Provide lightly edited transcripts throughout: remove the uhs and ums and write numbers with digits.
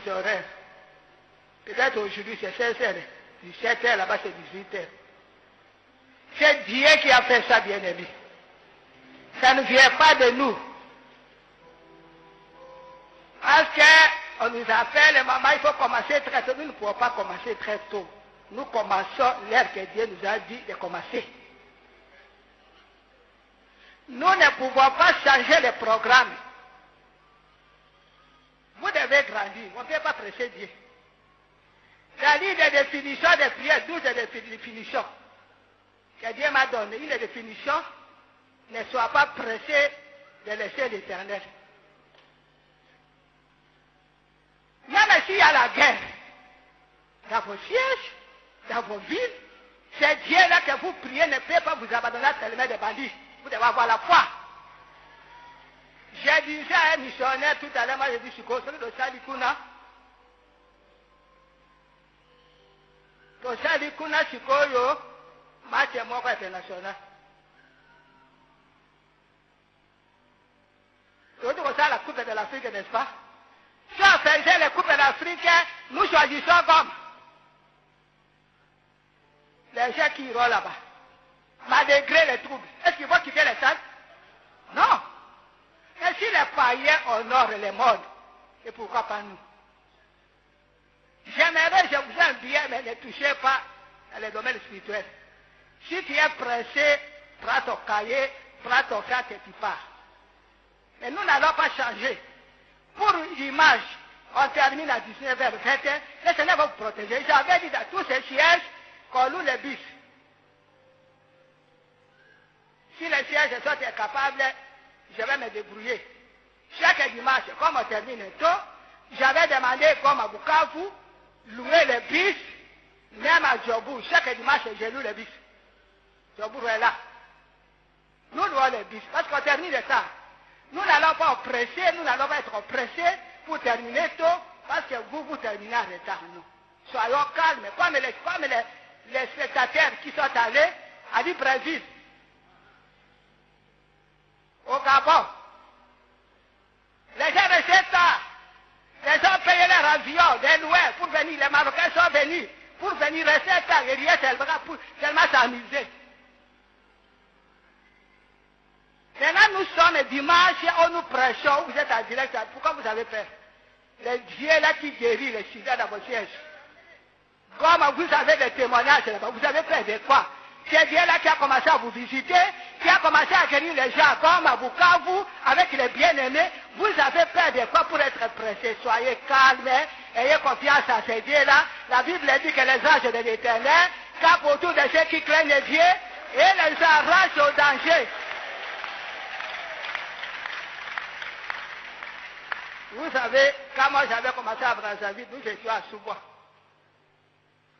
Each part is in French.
les horaires. Peut-être aujourd'hui c'est 16h, 17h, là-bas c'est 18h. C'est Dieu qui a fait ça, bien-aimé. Ça ne vient pas de nous. Parce qu'on nous appelle, maman, il faut commencer très tôt. Nous ne pouvons pas commencer très tôt. Nous commençons l'heure que Dieu nous a dit de commencer. Nous ne pouvons pas changer le programme. Vous devez grandir. On ne peut pas presser Dieu. La ligne de définition des prières, 12 de définition que Dieu m'a donné, une définition, ne sois pas pressé de laisser l'Éternel. Même s'il y a la guerre, dans vos sièges, dans vos villes, c'est Dieu là que vous priez ne peut pas vous abandonner à tellement de bandits. Vous devez avoir la foi. J'ai dit ça à un missionnaire tout à l'heure, moi j'ai dit, je suis construit de Salikuna. De Salikuna, Chikoyo, match moi international. Aujourd'hui, on a la Coupe de l'Afrique, n'est-ce pas? Si on faisait les Coupes de l'Afrique, nous choisissons comme les gens qui iront là-bas. Malgré les troubles. Est-ce qu'ils vont quitter les stades? Non. Mais si les païens honorent les modes, et pourquoi pas nous? J'aimerais, je vous aime bien, mais ne touchez pas à les domaines spirituels. Si tu es pressé, prends ton cahier, prends ton carte et tu pars. Mais nous n'allons pas changer. Pour l'image, on termine à 19h21, le Seigneur va vous protéger. J'avais dit dans tous ces sièges qu'on loue les bus. Si les sièges sont incapables, je vais me débrouiller. Chaque dimanche, comme on termine tôt, j'avais demandé comme à Bukavu, louer les bus, même à Djobou. Chaque dimanche, je loue les bus. Djobou est là. Nous louons les bus, parce qu'on termine tard. Nous n'allons pas oppresser, nous n'allons pas être oppressés pour terminer tôt, parce que vous terminez en retard. Non. Soyons calmes, comme les spectateurs qui sont allés à Libreville, au Gabon. Les gens restaient tard. Les gens payaient les avions, des loués pour venir. Les Marocains sont venus pour venir rester tard et rien pour tellement s'amuser. Maintenant, nous sommes dimanche, on nous prêchons, vous êtes en direct. Pourquoi vous avez peur? Le Dieu là qui guérit les sida dans vos sièges. Comme vous avez des témoignages là-bas, vous avez peur de quoi? C'est Dieu là qui a commencé à vous visiter, qui a commencé à guérir les gens comme à Bukavu, avec les bien-aimés. Vous avez peur de quoi pour être pressé? Soyez calme, ayez confiance à ces dieux-là. La Bible dit que les anges de l'Éternel campent autour de ceux qui craignent Dieu et les arrachent au danger. Vous savez, quand moi j'avais commencé à Brazzaville, nous étions à Soubois.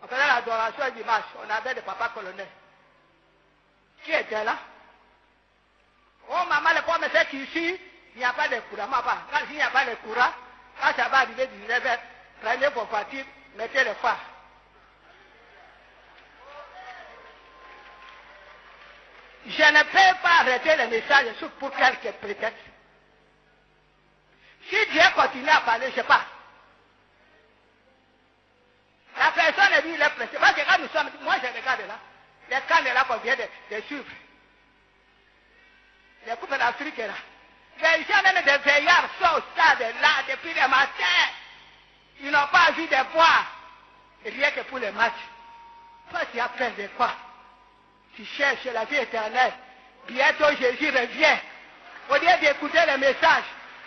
On faisait l'adoration dimanche, on avait le papa colonel. Qui était là? Oh maman, le problème c'est qu'ici, il n'y a pas de courant. Quand il n'y a pas de courant, quand ça va arriver 19h, prenez vos voitures, mettez le phare. Je ne peux pas arrêter le message pour quelques prétextes. Si Dieu continue à parler, je ne sais pas. La personne dit, il est pressé. Parce que quand nous sommes, moi je regarde là, les cannes là qu'on vient de suivre. Les coupes d'Afrique là. Les gens même des veillards sont au stade là depuis le matin. Ils n'ont pas envie de boire. Rien que pour le match. Toi tu as peur de quoi? Tu cherches la vie éternelle. Bientôt Jésus revient. Au lieu d'écouter les messages,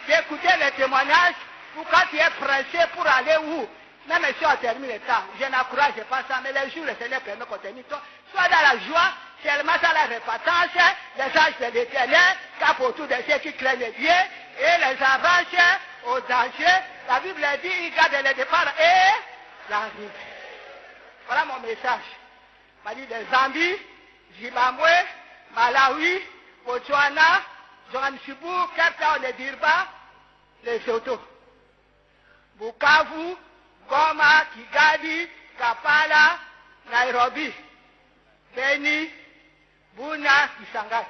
d'écouter les témoignages, ou quand tu es pressé pour aller où? Même si on termine le temps, je n'encourage pas ça, mais les jours, le Seigneur permet qu'on termine tout. Soit dans la joie, seulement dans la repentance, les anges de l'Éternel, capent autour de ceux qui craignent Dieu, et les arrachent au danger. La Bible dit, il garde le départ et l'arrivée. Voilà mon message. Il m'a dit de Zambie, Zimbabwe, Malawi, Botswana, Johannesburg, Cape Town et Durban, Lesotho, Bukavu, Goma, Kigali, Kampala, Nairobi, Beni, Bunia, Kisangani.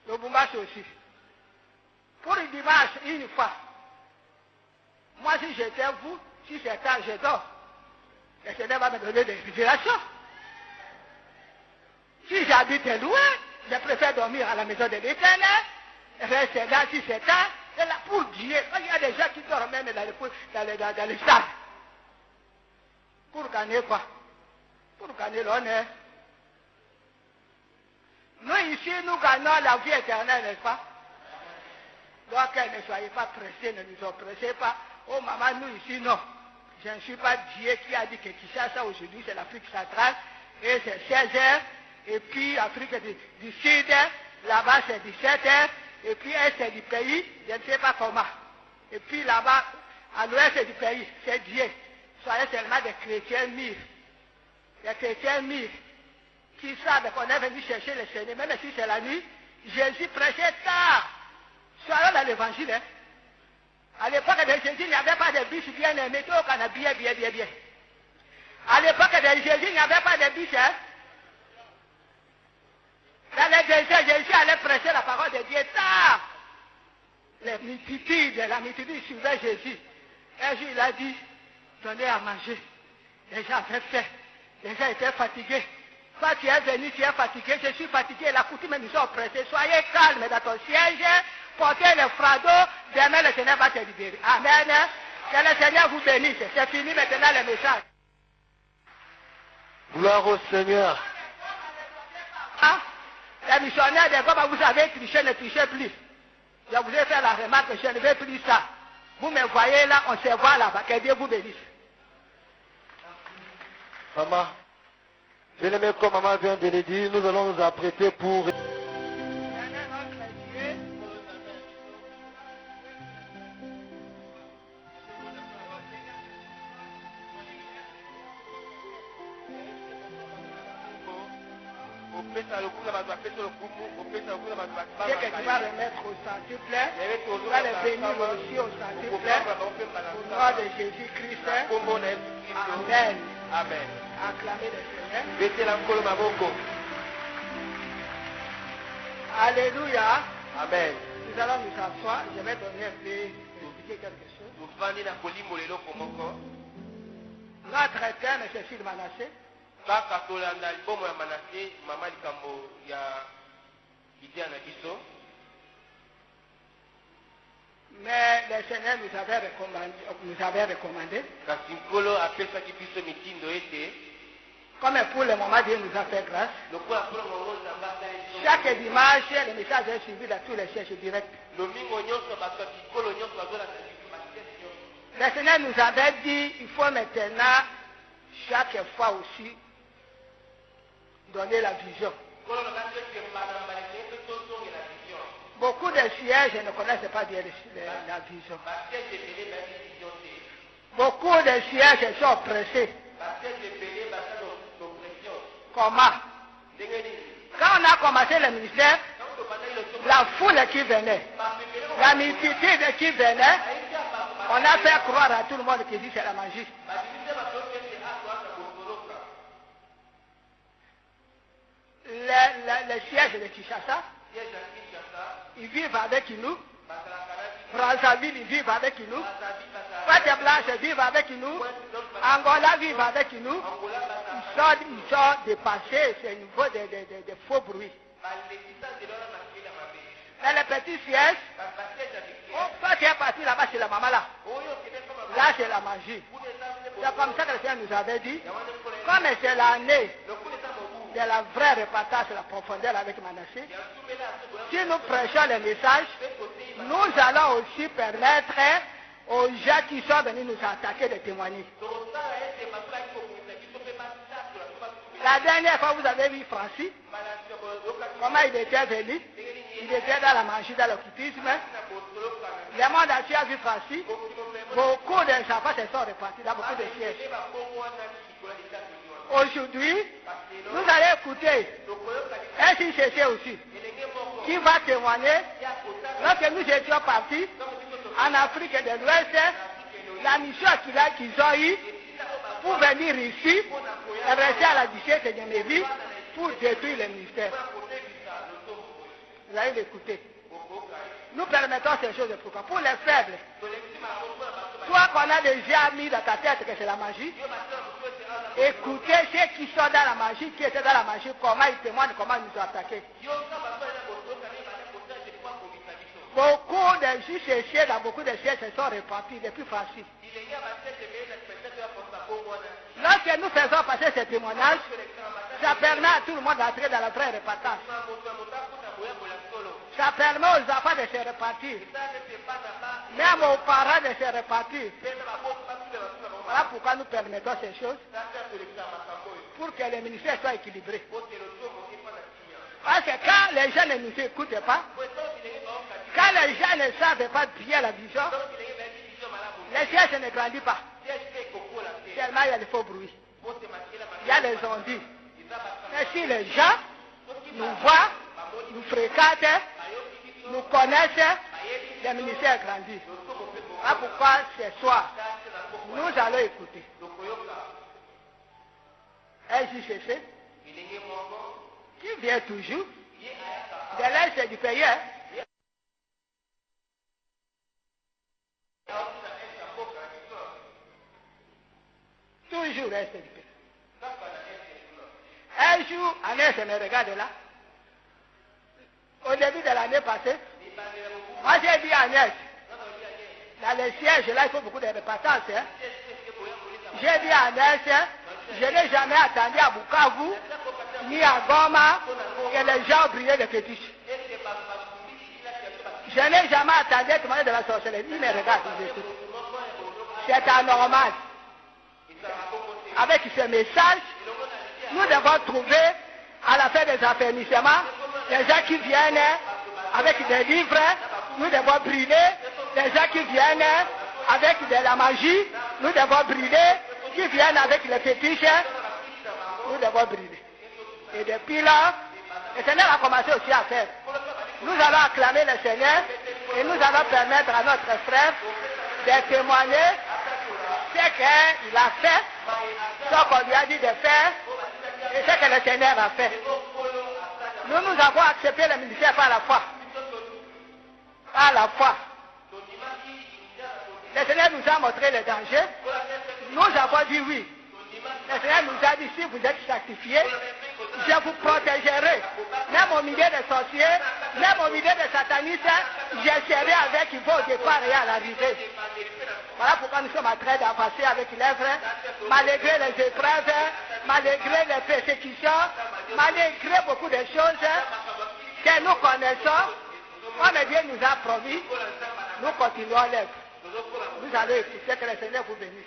Lubumbashi aussi. Pour le dimanche, une fois, Moi, si j'étais vous, si c'est quand je dors, le Seigneur va me donner des révélations. Si j'habite loin, je préfère dormir à la maison de l'Éternel, rester là si c'est tard, et là pour Dieu. Il y a des gens qui dorment même dans les stades. Pour gagner quoi? Pour gagner l'honneur. Nous ici, nous gagnons la vie éternelle, n'est-ce pas? Donc ne soyez pas pressés, ne nous oppressez pas. Oh maman, nous ici, non. Je ne suis pas Dieu qui a dit que Kinshasa aujourd'hui, c'est l'Afrique centrale, et c'est 16 heures, et puis Afrique du Sud, là-bas c'est 17 heures, et puis est du pays, je ne sais pas comment. Et puis là-bas, à l'ouest du pays, c'est Dieu. Soyez seulement des chrétiens mûrs. Des chrétiens mûrs qui savent qu'on est venu chercher le Seigneur, même si c'est la nuit. Jésus prêchait tard. Soyons dans l'évangile. Hein. À l'époque de Jésus, il n'y avait pas de bus bien aimés, tout qu'on a bien. À l'époque de Jésus, il n'y avait pas de bus. Hein. Dans le désert, Jésus allait prêcher la parole de Dieu tard. La multitude suivait Jésus. Un jour, il a dit, donnez à manger. Les gens avaient faim. Les gens étaient fatigués. Toi, tu es venu, tu es fatigué, je suis fatigué. La coutume nous sont oppressés. Soyez calme dans ton siège. Portez le fardeau. Demain, le Seigneur va te libérer. Amen. Que le Seigneur vous bénisse. C'est fini maintenant le message. Gloire au Seigneur. Hein? Les missionnaires des comme vous avez triché, ne trichez plus. Je vous ai fait la remarque, je ne vais plus ça. Vous me voyez là, on se voit là-bas. Que Dieu vous bénisse. Maman, bien-aimé, comme maman vient de le dire, nous allons nous apprêter pour... C'est que tu vas remettre au centuple, tu vas les bénir aussi au centuple, au nom de Jésus-Christ. Amen. Amen. Acclamez le Seigneur. Mettez-la encore maboko. Alléluia. Amen. Nous allons nous asseoir. Je vais donner un peu, expliquer quelque chose. Notre terme, c'est sur Manassé. Mais le Seigneur nous avait recommandé. Comme pour le moment, Dieu nous a fait grâce. Chaque dimanche, le message est suivi dans tous les sièges directs. Le Seigneur nous avait dit, il faut maintenant, chaque fois aussi, donner la vision. Beaucoup de sièges ne connaissent pas bien la vision. Beaucoup de sièges sont pressés. Comment? Quand on a commencé le ministère, la foule qui venait, la multitude qui venait, on a fait croire à tout le monde qui dit c'est la magie. Le siège de Kinshasa, ils vivent avec nous. Brazzaville, ils vivent avec nous. Pâte Blanche vivent avec nous. Angola vivent avec nous. Ils sont dépassés, c'est au niveau des faux bruits. Dans les petits sièges, toi tu es parti là-bas chez la maman là. Là c'est la magie. C'est comme ça que le Seigneur nous avait dit. Comme c'est l'année de la vraie repartage, la profondeur avec Manassé, si nous prêchons le message, nous allons aussi permettre aux gens qui sont venus nous attaquer de témoigner. La dernière fois, vous avez vu Francis, comment il était venu, il était dans la magie, dans l'occultisme. Le monde entier a vu Francis. Beaucoup d'enfants se sont repartis dans beaucoup de sièges. Aujourd'hui, nous allons écouter un CCC aussi, qui va témoigner. Lorsque nous étions partis en Afrique de l'Ouest, la mission qu'ils ont eue pour venir ici et rester à la 17e de vie pour détruire le ministère. Vous allez l'écouter. Nous permettons ces choses. Pourquoi? Pour les faibles. Toi qu'on a déjà mis dans ta tête que c'est la magie, écoutez ceux qui sont dans la magie, qui étaient dans la magie, comment ils témoignent, comment ils nous ont attaqués. Beaucoup de juges cherchés dans beaucoup de sièges se sont repentis, les plus faciles. Lorsque nous faisons passer ces témoignages, ça permet à tout le monde d'entrer dans la vraie repentance. Ça permet aux enfants de se repentir. Même aux parents de se repentir. Voilà pourquoi nous permettons ces choses. Pour que le ministère soit équilibré. Parce que quand les gens ne nous écoutent pas, quand les gens ne savent pas bien la vision, le siège ne grandit pas. Tellement il y a des faux bruits. Il y a des ondits. Mais si les gens nous voient, nous fréquentent, nous connaissent, le ministère grandit. Voilà pourquoi ce soir, nous allons écouter. SJCC, qui vient toujours de l'Est du pays. Toujours l'Est du pays. Un jour, Agnès me regarde là. Au début de l'année passée, moi j'ai dit à Agnès, dans les sièges là, il faut beaucoup de repentance. Hein. J'ai dit à Agnès, je n'ai jamais attendu à Bukavu, ni à Goma, que les gens brillaient de fétiches. Je n'ai jamais attendu à demander de la sorcellerie. Il me regarde, il m'écoute. C'est anormal. Avec ce message, nous devons trouver à la fin des affermissements les gens qui viennent avec des livres, nous devons brûler. Les gens qui viennent avec de la magie, nous devons brûler. Qui viennent avec les fétiches, nous devons brûler. Et depuis là, le Seigneur a commencé aussi à faire. Nous allons acclamer le Seigneur et nous allons permettre à notre frère de témoigner ce qu'il a fait, ce qu'on lui a dit de faire et ce que le Seigneur a fait. Nous avons accepté le ministère par la foi. Par la foi. Le Seigneur nous a montré les dangers. Nous avons dit oui. Le Seigneur nous a dit si vous êtes sanctifiés, je vous protégerai. Même au milieu des sorciers, même au milieu des satanistes, je serai avec vous au départ et à l'arrivée. Voilà pourquoi nous sommes en train d'avancer avec l'œuvre, malgré les épreuves, malgré les persécutions, malgré beaucoup de choses que nous connaissons. Comme Dieu nous a promis, nous continuons l'œuvre. Nous allons écouter, que le Seigneur vous bénisse.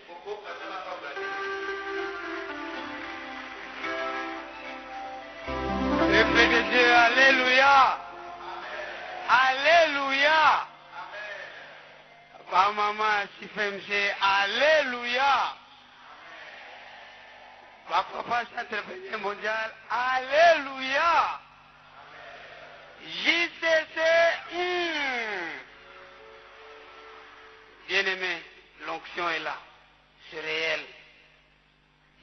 Esprit de Dieu, alléluia. Alléluia. Papa, maman, si fait alléluia. Papa, centre mondial, alléluia. JCC. Bien-aimé, l'onction est là. C'est réel.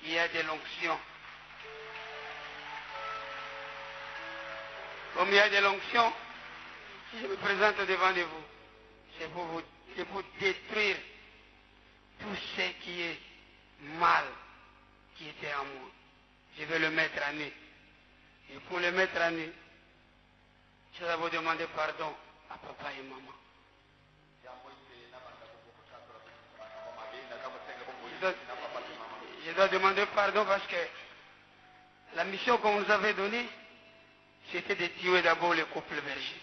Il y a de l'onction. Comme il y a de l'onction, si je me présente devant de vous, c'est pour détruire tout ce qui est mal qui était en moi. Je vais le mettre à nu. Et pour le mettre à nu, je vais vous demander pardon à papa et maman. Je dois demander pardon parce que la mission qu'on nous avait donnée, c'était de tuer d'abord le couple berger.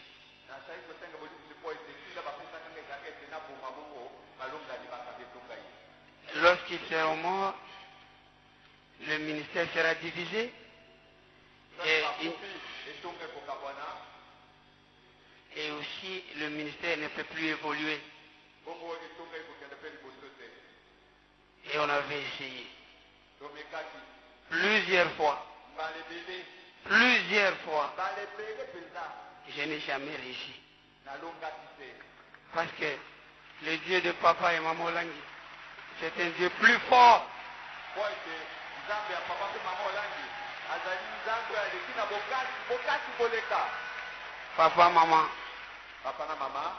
Lorsqu'ils seront morts, le ministère sera divisé et aussi le ministère ne peut plus évoluer. Et on avait essayé plusieurs fois. Je n'ai jamais réussi. Parce que le Dieu de papa et maman Langi, c'est un Dieu plus fort. Papa, maman, Papa na maman.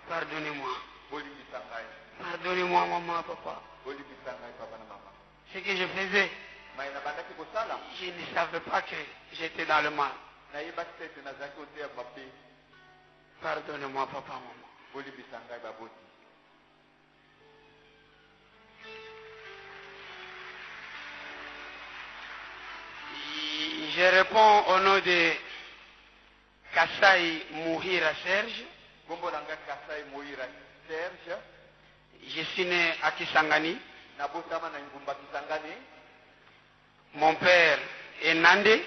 Pardonnez-moi. Bolibisa ngai. Pardonnez-moi, maman, papa. Bolibisa ngai papa na maman. Ce que je faisais, Mais na bandaki kosala. je ne savais pas que j'étais dans le mal. Na yeba tete na zaki oteya bape. Pardonnez-moi, papa, maman. Bolibisa ngai baboti. Je réponds au nom de Kassaï Mouhira Serge. Gombo nanga Kasai Moira Serge. Je suis né à Kisangani. Na botama na ngumba Kisangani. Mon père est Nandé.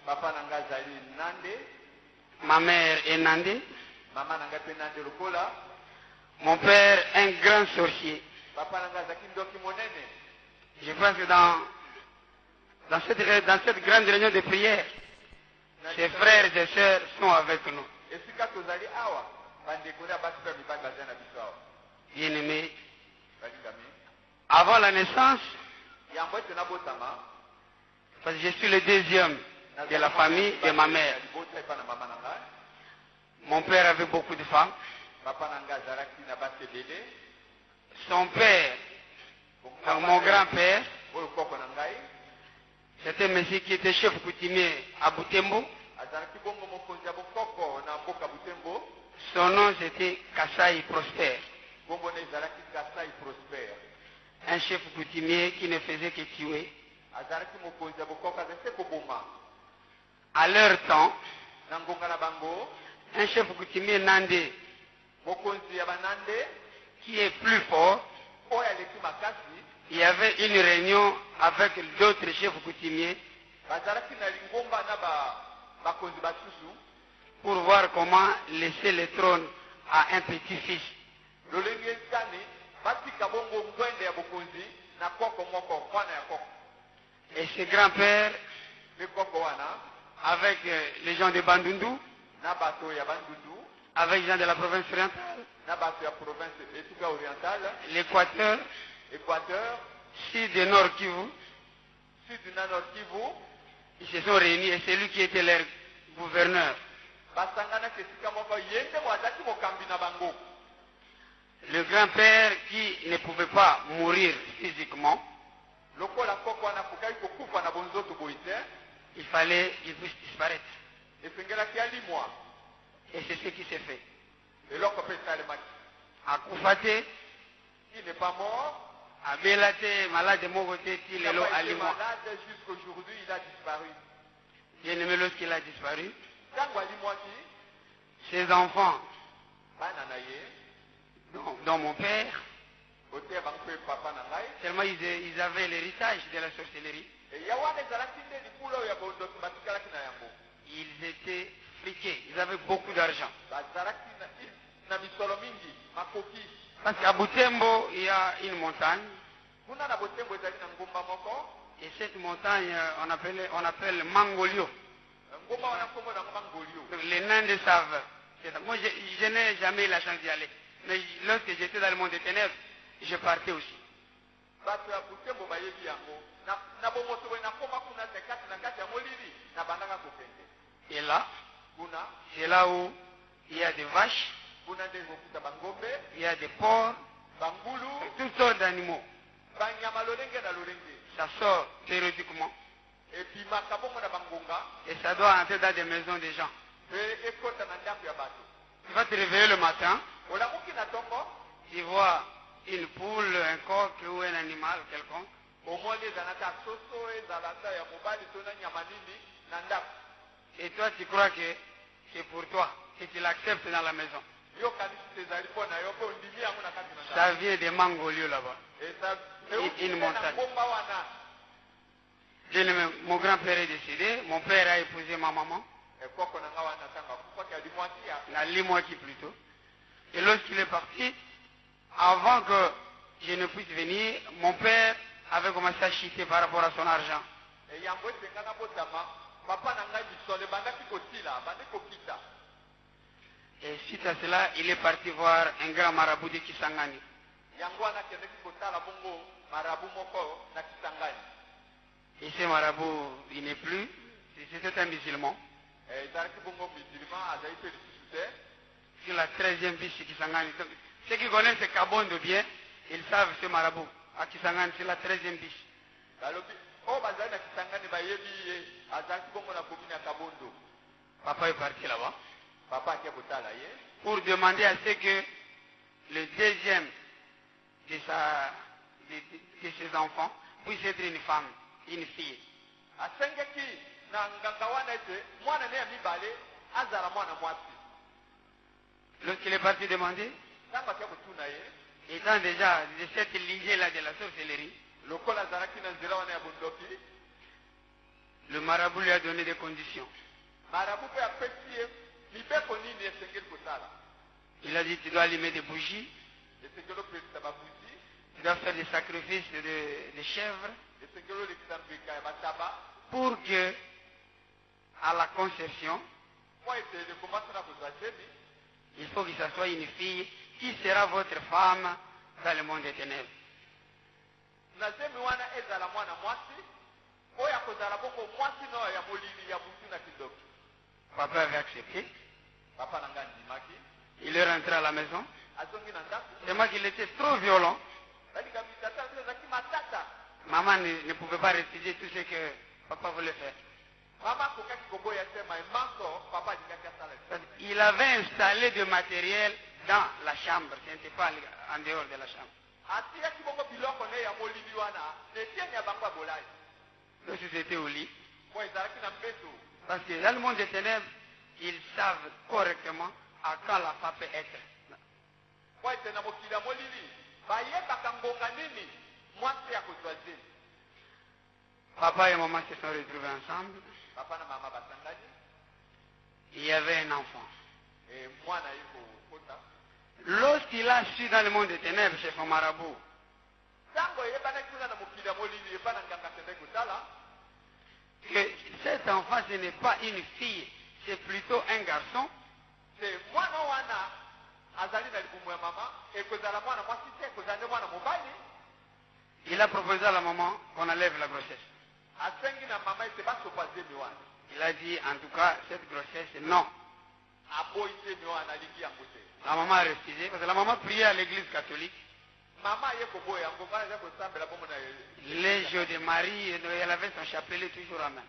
Papa nanga zali Nande. Ma mère est Nandé. Maman nanga pe Nande lokola. Mon père est un grand sorcier. Papa nanga zaki ndoki monene. Je pense que dans cette grande réunion de prière, ses frères et sœurs sont avec nous. Esika tozali awa. Bandeko na basi pe mibali bazana biso awa. Bien-aimés, Balingami. avant la naissance, Yango ete na botama. parce que je suis le deuxième de la famille de ma mère. Bota epa na mama nanga. Mon père avait beaucoup de femmes. Papa nanga zalaki na basi ebele. Son père, donc mon grand-père, Oyo koko na ngai. c'était un monsieur qui était chef coutumier à Butembo. Azalaki bongo mokonzi ya bokoko na mboka Butembo. Son nom c'était Kassaï Prosper. Bongo na ezalaki Kasai Prosper. Un chef coutumier qui ne faisait que tuer. Azalaki mokonzi ya bokoko azalaki koboma. À leur temps, Na ngonga na bango. un chef coutumier Nandé, Mokonzi ya banande. qui est plus fort, Oyo aleki makasi. il y avait une réunion avec d'autres chefs coutumiers Bazalaki na lingomba na bakonzi basusu. pour voir comment laisser le trône à un petit-fils. Lolenge nkani batika bongo ngwende ya bokonzi na koko moko mwana ya koko. Et ce grand-père, Le koko wana avec les gens de Bandundu, na bato ya bandundu avec les gens de la province orientale, na bato ya province etuka orientale, l'Équateur, Équateur, sud et nord Kivu, sud na nord Kivu, ils se sont réunis et c'est lui qui était leur gouverneur. basangana kesika moko yende wazaki mokambi na bango. Le grand-père qui ne pouvait pas mourir physiquement, Lokola koko wana kokai kokufa na bonzoto boite, il fallait qu'il puisse disparaître. esengelaki alimwa. Et c'est ce qui s'est fait. Eloko pe salemaki. À Koufate, Il n'est pas mort. à Belate, malade de Mogote, Il il n'a est pas à été Limois. malade jusqu'aujourd'hui, il a disparu. Bien aimé lorsqu'il a disparu, Tango alimwaki, ses enfants, bana na ye, dont mon père, oteya bango pe papa na ngai. tellement ils avaient l'héritage de la sorcellerie, Ya wana ezalaki nde likula oyo ya bondoki batikalaki na yango. ils étaient friqués, ils avaient beaucoup d'argent. Bazalaki na misolo mingi, makoki. Parce qu'à Butembo, il y a une montagne, Kuna na botembo ezali na ngomba moko. et cette montagne, on appelle Mangolio. Ngomba wana kombo na ngomba ngolio. Donc, les nains de savent. Moi, je n'ai jamais eu la chance d'y aller. Mais lorsque j'étais dans le monde des ténèbres, je partais aussi. Bato ya botembo bayebi yango. Na bomoto boye nakoma kuna te kati na kati ya molili na bandaka kokende. Et là, Kuna, c'est là où il y a des vaches, kuna nde kokuta bangombe, il y a des porcs, bangulu, toutes sortes d'animaux. banyama lolenge na lolenge. Ça sort périodiquement Ebimaka bongo na bangonga, et ça doit entrer dans des maisons des gens. pe ekota na ndako ya bato. Tu vas te réveiller le matin, Olamuki na tongo, tu vois une poule, un coq ou un animal quelconque. omoni ezalaka soso ezalaka ya mobali to na nyama nini na ndako. Et toi, tu crois que c'est pour toi, que tu l'acceptes dans la maison. Yo kanisi ezali mpo na yo mpe ondimi yango na kati na ndako. Ça vient de Mangolio là-bas. Une montagne. ngomba wana. Mon grand-père est décédé, mon père a épousé ma maman, Ekoko na nga wana ntango akufaki alimwaki ya. la Limoaki plutôt. Et lorsqu'il est parti, avant que je ne puisse venir, mon père avait commencé à chiter par rapport à son argent. Yango esengana botama, papa na ngai misolo ebandaki kotila, bandi kokita. Et suite à cela, il est parti voir un grand marabout de Kisangani. Yango wana akendeki kotala bongo marabu moko na Kisangani. Et ce marabout, il n'est plus, c'était un musulman. Ezalaki bongo musulman azali pe lisusu te. sur la 13e biche Kisangani. Ceux qui connaissent Kabondo bien, ils savent ce marabout. À Kisangani, c'est la 13e biche. Papa est parti là-bas. Pour demander à ce que le deuxième de ses enfants puisse être une femme, une fille. Lorsqu'il est parti demander, étant déjà de cette lignée-là de la sorcellerie, le marabout lui a donné des conditions. Il a dit, tu dois allumer des bougies, tu dois faire des sacrifices de chèvres, pour que, à la conception, il faut que ce soit une fille qui sera votre femme dans le monde des ténèbres. Papa avait accepté. Il est rentré à la maison. C'est moi qu'il était trop violent. Maman ne pouvait pas refuser tout ce que papa voulait faire. Il avait installé du matériel dans la chambre. Ce n'était pas en dehors de la chambre. Lorsque c'était au lit. Parce que dans le monde des ténèbres, ils savent correctement à quand la femme peut être. Papa et maman se sont retrouvés ensemble. Il y avait un enfant. Lorsqu'il a su dans le monde des ténèbres chez son marabout que cet enfant ce n'est pas une fille, c'est plutôt un garçon, il a proposé à la maman qu'on enlève la grossesse. Il a dit en tout cas cette grossesse non. La maman a refusé parce que la maman priait à l'église catholique. Les jours de Marie, elle avait son chapelet toujours en main.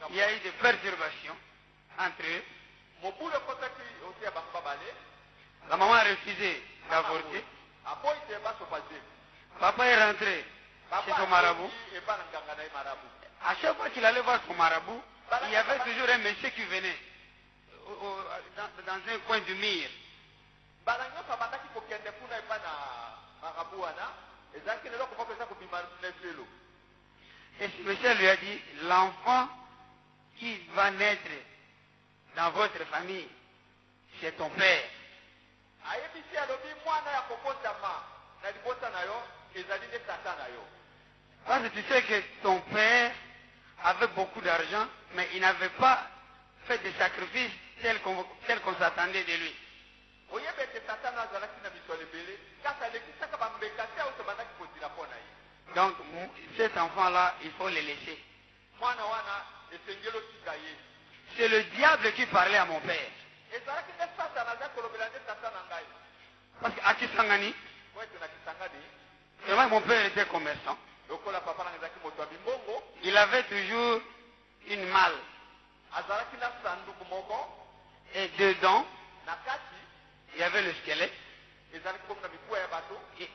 Il y a eu des perturbations entre eux. La maman a refusé d'avorter. Papa est rentré chez son marabout. À chaque fois qu'il allait voir son marabout, il y avait toujours un monsieur qui venait dans un coin du mur. Et ce monsieur lui a dit, l'enfant qui va naître dans votre famille, c'est ton père. Parce que tu sais que ton père avait beaucoup d'argent, mais il n'avait pas fait de sacrifices tels qu'on s'attendait de lui. Donc cet enfant-là, il faut le laisser. C'est le diable qui parlait à mon père. Parce qu'à Kisangani, mon père était commerçant. Il avait toujours une malle. Et dedans, il y avait le squelette. Et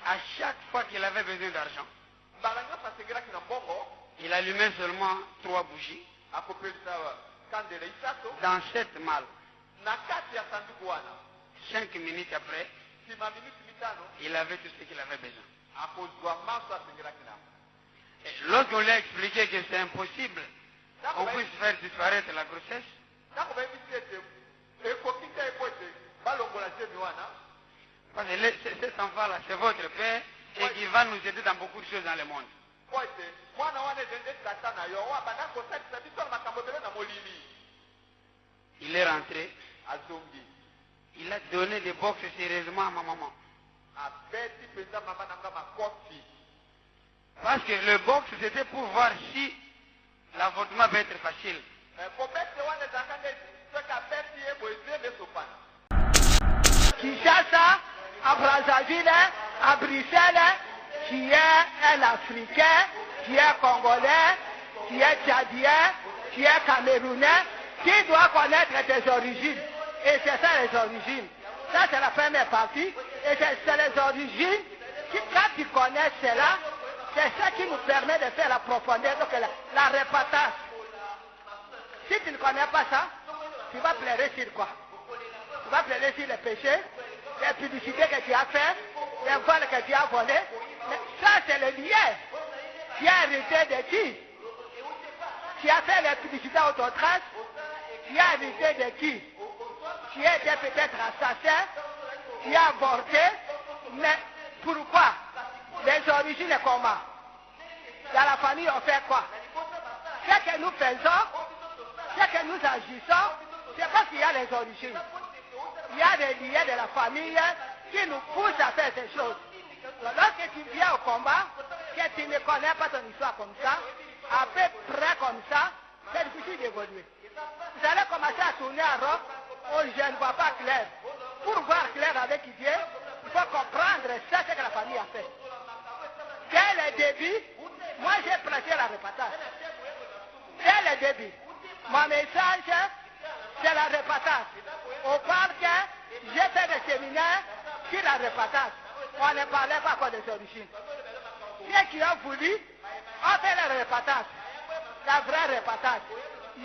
à chaque fois qu'il avait besoin d'argent, il allumait seulement 3 bougies dans cette malle. 5 minutes après, il avait tout ce qu'il avait besoin. Et lorsqu'on lui a expliqué que c'est impossible, on puisse faire disparaître la grossesse, parce que cet enfant-là, c'est votre père et qui va nous aider dans beaucoup de choses dans le monde. Il est rentré. Il a donné des boxes sérieusement à ma maman. Parce que le box, c'était pour voir si l'avortement va être facile. Kinshasa, à Brazzaville, à Bruxelles, qui est un Africain, qui est Congolais, qui est Tchadien, qui est Camerounais, qui doit connaître tes origines. Et c'est ça les origines. Ça c'est la première partie. Et c'est les origines qui, quand tu connais cela, c'est ça qui nous permet de faire la profondeur, donc la répartage. Si tu ne connais pas ça, tu vas pleurer sur quoi? Tu vas pleurer sur les péchés, les publicités que tu as fait, les vols que tu as volés. Mais ça c'est le lien. Tu as hérité de qui? Tu as fait les publicités autotraces. Tu as hérité de qui? Tu as été peut-être assassin. Tu as avorté. Mais pourquoi? Les origines est comment? Dans la famille on fait quoi? Ce que nous faisons, ce que nous agissons, c'est parce qu'il y a les origines. Il y a des liens de la famille qui nous poussent à faire ces choses. Lorsque tu viens au combat, que tu ne connais pas ton histoire comme ça, à peu près comme ça, c'est difficile d'évoluer. Vous allez commencer à tourner en rond, oh je ne vois pas clair. Pour voir clair avec Dieu, il faut comprendre ça, ce que la famille a fait. Dès le début, moi j'ai prêché la répartage. Dès le début, mon message, c'est la répartage. Au parc, j'ai fait des séminaires sur la répartage. On ne parlait pas encore des origines. Ceux qui ont voulu, ont fait le répartage. La vraie répartage.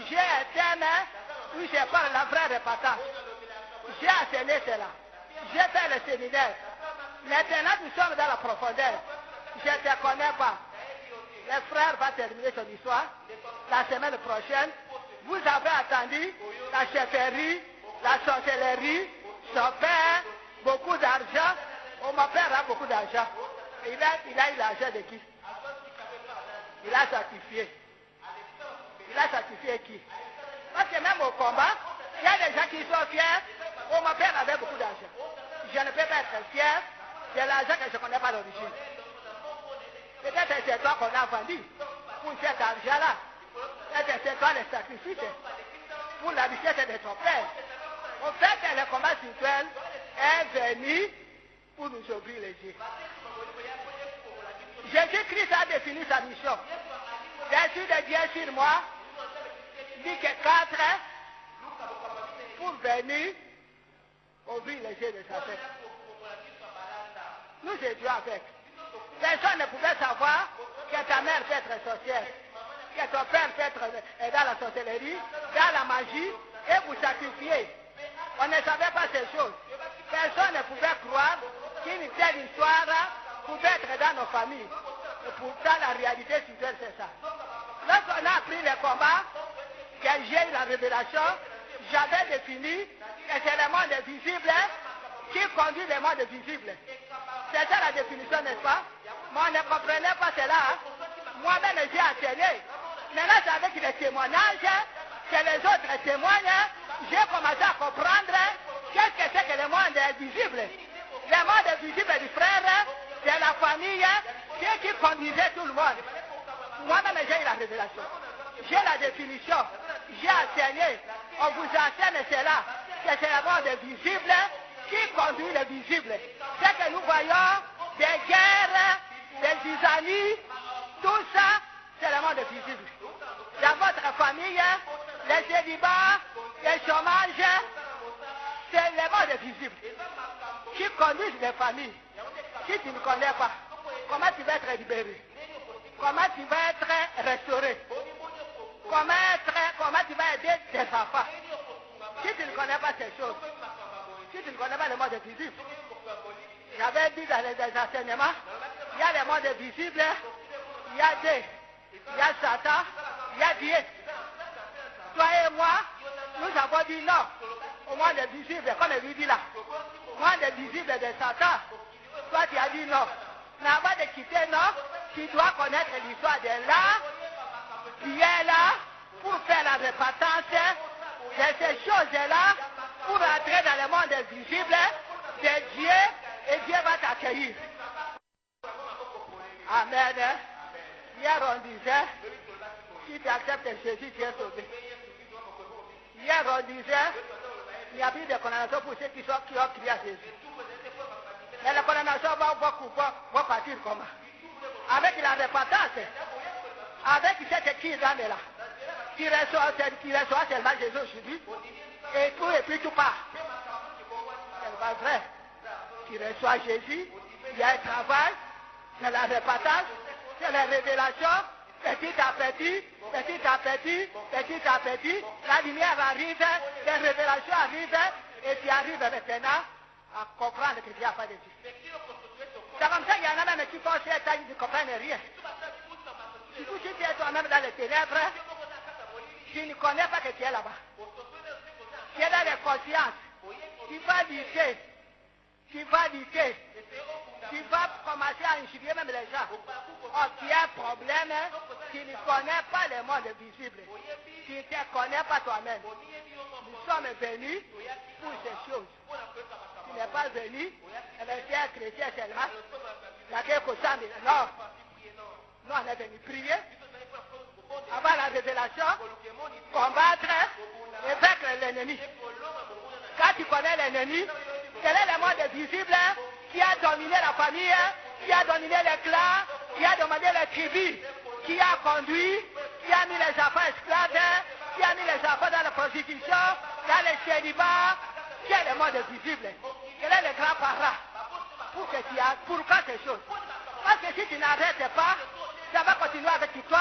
J'ai un thème où je parle de la vraie répartage. J'ai enseigné cela. J'ai fait le séminaire. Maintenant, nous sommes dans la profondeur. Je ne te connais pas. Le frère va terminer son histoire la semaine prochaine. Vous avez attendu la chefferie, la sorcellerie, son père, beaucoup d'argent. Oh, mon père a beaucoup d'argent. Il a eu l'argent de qui? Il a sacrifié. Il a sacrifié qui? Parce que même au combat, il y a des gens qui sont fiers. Oh, mon père avait beaucoup d'argent. Je ne peux pas être fier de l'argent que je ne connais pas l'origine. Peut-être que c'est toi qu'on a vendu pour cet argent-là. Peut-être que c'est toi le sacrifice pour la richesse de ton père. Au fait que le combat spirituel est venu pour nous ouvrir les yeux. Jésus-Christ a défini sa mission. Jésus de Dieu sur moi dit que 4 pour venir ouvrir les yeux de sa tête. Nous étions avec. Personne ne pouvait savoir que ta mère peut être sorcière, que ton père peut être dans la sorcellerie, dans la magie, et vous sacrifier. On ne savait pas ces choses. Personne ne pouvait croire qu'une telle histoire pouvait être dans nos familles. Et pourtant, la réalité spirituelle, c'est ça. Lorsqu'on a appris le combat, que j'ai eu la révélation, j'avais défini que c'est le monde visible qui conduit le monde visible. C'est ça la définition, n'est-ce pas? Moi, on ne comprenait pas cela. Moi-même, j'ai enseigné. Maintenant, c'est avec les témoignages que les autres témoignent, j'ai commencé à comprendre qu'est-ce que c'est que le monde visible. Le monde visible du frère, c'est la famille qui conduisait tout le monde. Moi-même, j'ai eu la révélation. J'ai la définition. J'ai enseigné. On vous enseigne cela. Que c'est le monde visible qui conduit le visible. C'est que nous voyons des guerres, des isanies, tout ça, c'est le monde visible. Dans votre famille, les célibats, les chômages, c'est le monde visible qui conduit les familles. Si tu ne connais pas, comment tu vas être libéré? Comment tu vas être restauré? Comment tu vas aider tes enfants? Si tu ne connais pas ces choses, si tu ne connais pas le monde visible, j'avais dit dans les enseignements, il y a le monde visible, il y a Dieu, il y a Satan, il y a Dieu. Toi et moi, nous avons dit non au monde visible, comme il dit là. Le monde visible de Satan. Toi tu as dit non. Mais avant de quitter non, tu dois connaître l'histoire de là, qui est là, pour faire la répartance de ces choses-là, pour entrer dans le monde visible de Dieu, et Dieu va t'accueillir. Amen. Hier on disait, si tu acceptes Jésus, tu es sauvé. Hier, on disait, il n'y a plus de condamnation pour ceux qui ont crié à Jésus. Mais la condamnation va partir comment? Avec la repentance, avec cette qui est là, qui reçoit seulement Jésus aujourd'hui, et puis tout part. C'est pas vrai. Qui reçoit Jésus, il y a un travail, c'est la repentance, c'est la révélation, petit à petit, la lumière arrive, les révélations arrivent, et tu arrives maintenant à comprendre que Dieu n'a pas de Dieu. C'est comme ça qu'il y en a même qui pensent qu'ils ne comprennent rien. Si tu es toi-même dans les ténèbres, tu ne connais pas que tu es là-bas. Tu es dans les consciences. Tu vas lutter. Tu vas commencer à injurier même les gens. Oh, tu as un problème, tu ne connais pas le monde visible. Tu ne te connais pas toi-même. Nous sommes venus pour ces choses. Tu n'es pas venu rester un chrétien seulement. Il y a quelque chose. Non. Nous, on est venus prier, avoir la révélation, combattre et vaincre l'ennemi. Quand tu connais l'ennemi, quel est le monde visible qui a dominé la famille, qui a dominé les clans, qui a dominé les tribus, qui a conduit, qui a mis les enfants esclaves, qui a mis les enfants dans la prostitution, dans les célibats, qui est le monde visible. Quel est le grand parent pourquoi ces choses? Parce que si tu n'arrêtes pas, ça va continuer avec toi,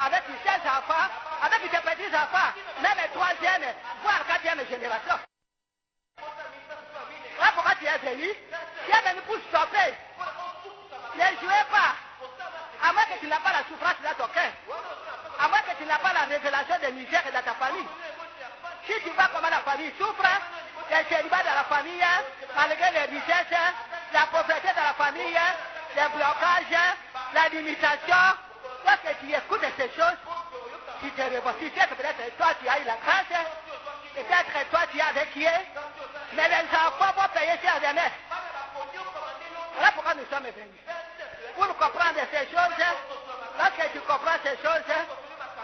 avec tes enfants, avec tes petits-enfants, même les troisième, voire quatrième génération. Là, pourquoi tu es venu? Tu es venu pour stopper. Ne jouez pas. À moins que tu n'as pas la souffrance dans ton cœur. À moins que tu n'as pas la révélation des misères dans ta famille. Si tu vois comment la famille souffre, les célibats dans la famille, malgré les richesses, la pauvreté dans la famille, les blocages, la limitation, lorsque tu écoutes ces choses, tu te révoltes. Tu sais que peut-être toi tu as eu la grâce, peut-être toi tu as vécu, mais les enfants vont payer sur demain. Voilà pourquoi nous sommes venus. Pour comprendre ces choses, lorsque tu comprends ces choses,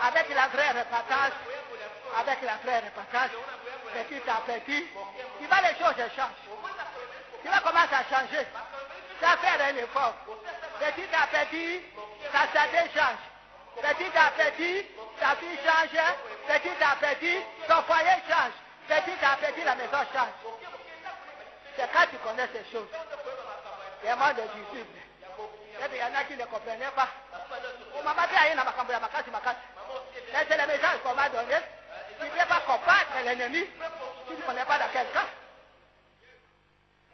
avec la vraie repentance, petit à petit, tu vois les choses changent. Tu vas commencer à changer. Ça fait un effort. Petit à petit, ta santé change. Petit à petit, ta vie change. Petit à petit, ton foyer change. Petit à petit, la maison change. C'est quand tu connais ces choses. Les mondes visibles. Il y en a qui ne comprenaient pas. Mais c'est le message qu'on m'a donné. Tu ne peux pas combattre l'ennemi si tu ne connais pas dans quel cas.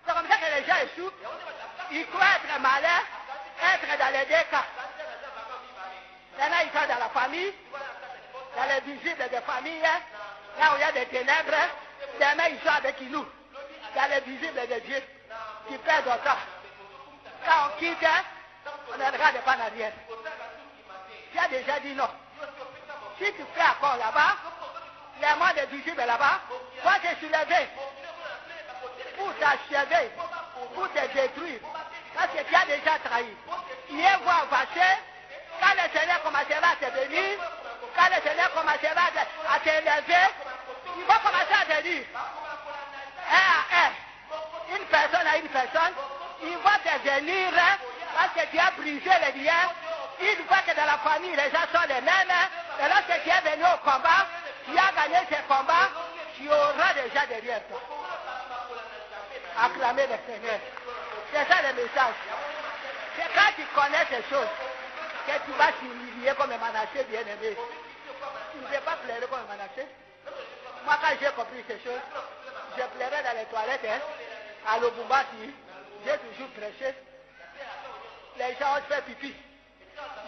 C'est comme ça que les gens échouent. Ils croient être malins, être dans les deux cas. Maintenant, ils sont dans la famille, dans les visibles des familles, là où il y a des ténèbres. Demain, ils sont avec nous, dans les visibles de Dieu, qui perdent autant. Quand on quitte, on ne regarde pas en arrière. Tu as déjà dit non. Si tu fais encore là-bas, les mondes visibles là-bas vont te soulever pour t'achever, pour te détruire. Parce que tu as déjà trahi. Ils vont fâcher. Quand le Seigneur commencera à te bénir, quand le Seigneur commencera à t'élever, il va commencer à te dire, un à un, une personne à une personne, il va te bénir parce que tu as brisé les liens. Une fois que dans la famille, les gens sont les mêmes, et lorsque tu es venu au combat, tu as gagné ce combat, tu auras déjà derrière toi. Acclamer le Seigneur. C'est ça le message. C'est quand tu connais ces choses que tu vas t'humilier comme un Manassé bien-aimé. Tu ne veux pas pleurer comme un Manassé. Moi, quand j'ai compris ces choses, je pleurais dans les toilettes, à Lubumbashi. J'ai toujours prêché. Les gens ont fait pipi.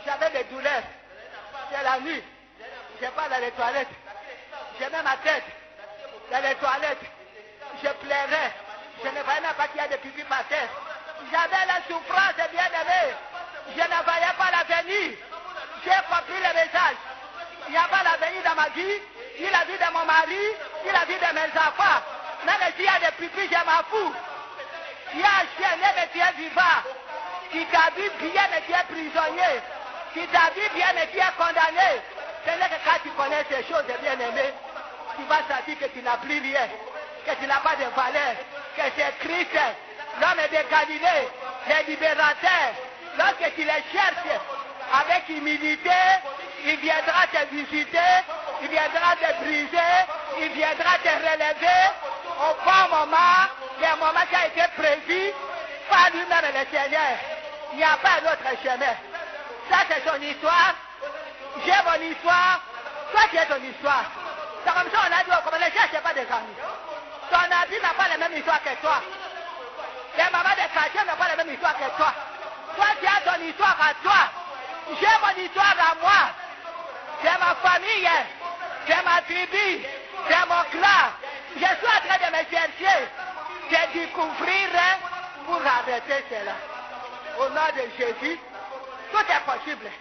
J'avais des douleurs. C'est la nuit. Je pars dans les toilettes. Je mets ma tête dans les toilettes. Je pleurais. Je ne voyais même pas qu'il y a des pipi par terre. J'avais la souffrance, bien-aimé. Je ne voyais pas l'avenir. J'ai compris le message. Il n'y a pas l'avenir dans ma vie, ni la vie de mon mari, ni la vie de mes enfants. Même s'il y a des pupilles, je m'en fous. Il y a un chien, mais tu es vivant. Qui t'a vu bien, mais tu es prisonnier. Qui t'a vu bien, mais tu es condamné. Ce n'est que quand tu connais ces choses, bien-aimé, tu vas sentir que tu n'as plus rien, que tu n'as pas de valeur, que c'est Christ, l'homme de Galilée, le libérateur. Lorsque tu les cherches avec humilité, il viendra te visiter, il viendra te briser, il viendra te relever au bon moment, le moment qui a été prévu par lui-même le Seigneur. Il n'y a pas d'autre chemin. Ça c'est son histoire, j'ai mon histoire, toi tu as ton histoire. C'est comme ça on a dit, comme les gens ne sont pas des amis. Ton ami n'a pas la même histoire que toi. Les mamans des quartiers n'ont pas la même histoire que toi. Toi tu as ton histoire à toi. J'ai mon histoire à moi. J'ai ma famille, j'ai ma tribu, j'ai mon clan. Je suis en train de me chercher, de découvrir pour arrêter cela. Au nom de Jésus, tout est possible.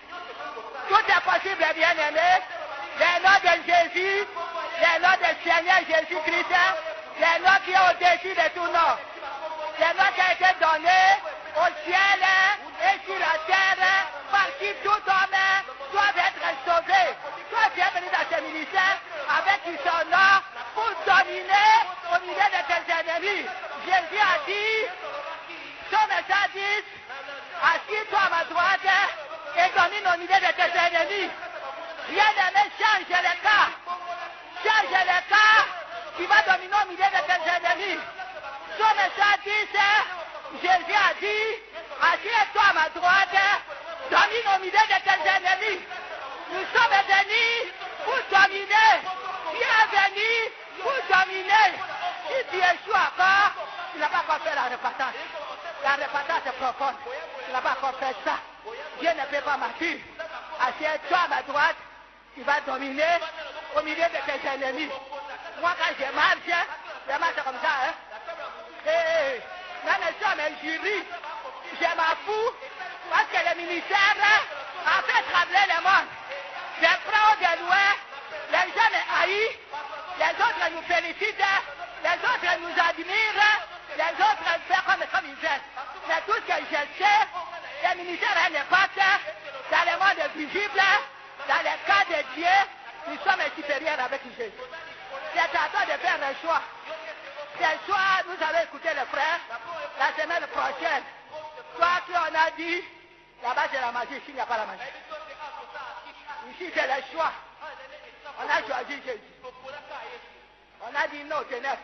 Tout est possible, bien-aimé. Le nom de Jésus, le nom du Seigneur Jésus-Christ, le nom qui est au-dessus de tout nom. Le nom qui a été donné au ciel et sur la terre, par qui tout homme doit être sauvé. Toi, tu es venu dans ce ministère avec son nom pour dominer au milieu de tes ennemis. Jésus a dit, son message dit, assis-toi à ma droite et domine au milieu de tes ennemis. Bien-aimé, change le cas. Change le cas qui va dominer au milieu de tes ennemis. Son message dit, Jésus a dit, assieds-toi à ma droite, domine au milieu de tes ennemis. Nous sommes venus pour dominer. Tu es venu pour dominer. Si tu échoues encore, tu n'as pas encore fait la repentance. La repentance est profonde. Tu n'as pas encore fait ça. Dieu ne peut pas mentir. Assieds-toi à ma droite, tu vas dominer au milieu de tes ennemis. Moi, quand je marche comme ça, hein. Et même si on est jury, je m'en fous, parce que le ministère a fait trembler le monde. Je prends de loin, les gens me haïssent, les autres nous félicitent, les autres nous admirent, les autres font comme ils veulent. Mais tout ce que je sais, le ministère a un impact dans le monde visible, dans le cas de Dieu, nous sommes supérieurs avec Jésus. C'est à toi de faire un choix. Ce soir, nous allons écouter les frères la semaine prochaine. Toi qui on a dit, là-bas c'est la magie, ici il n'y a pas la magie. Ici c'est le choix. On a choisi Jésus. On a dit non aux ténèbres.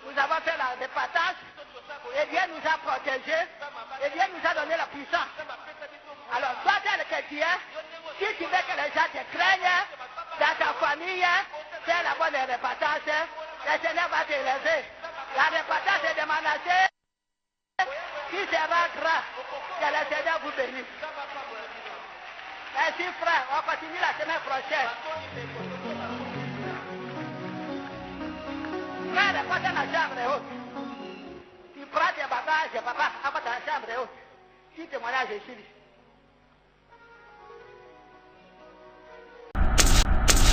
Nous avons fait la repentance. Et Dieu nous a protégés. Et Dieu nous a donné la puissance. Alors toi tel que tu es, si tu veux que les gens te craignent, dans ta famille, fais la bonne repentance. Le Seigneur va t'élever. La repentance est de Manassé qui sera grand. Que le Seigneur vous bénisse. Merci frère, on continue la semaine prochaine. Frère, pas dans la chambre haute. Tu prends tes bagages, papa, après ta chambre haute. Si témoignage est suivi.